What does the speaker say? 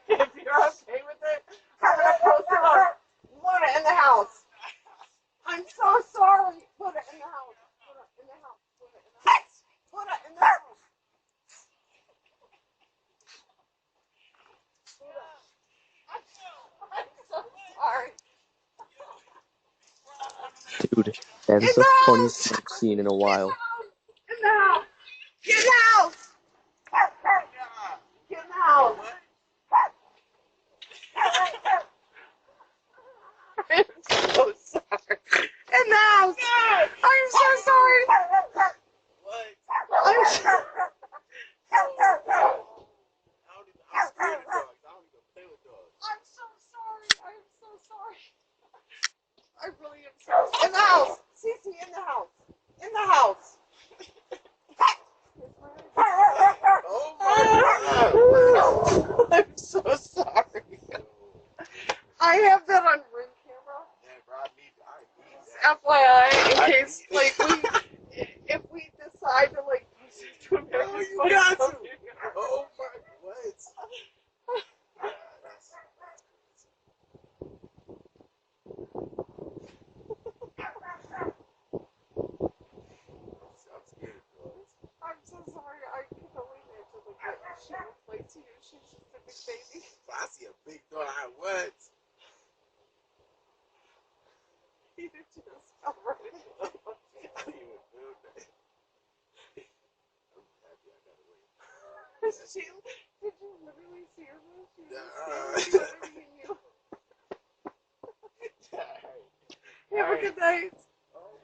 If you're okay with it, I'm gonna post it on. Put it in the house. I'm so sorry. Put it in the house. Put it in the house. Put it in the house. Put it in the house. I'm so sorry. Dude, that In is the the funniest house. thing I've seen in a while. In the house. Get in the house. Get in the house. I'm so sorry. In the house. I'm so sorry. I'm so I'm so sorry. I'm so sorry. I really am sorry. In the house. Cece, in the house. In the house. I'm so sorry. I have that on ring camera. FYI, in case like if we decide to like do it, Oh, you got to. Oh my, what? I'm so sorry. I can only imagine like what she would play to you. She's just a big baby. I see a big dog. What? You just fell right into it. I didn't even feel that. I'm happy I got away. Did you literally see her move? She was standing between you. Have a good night. Oh,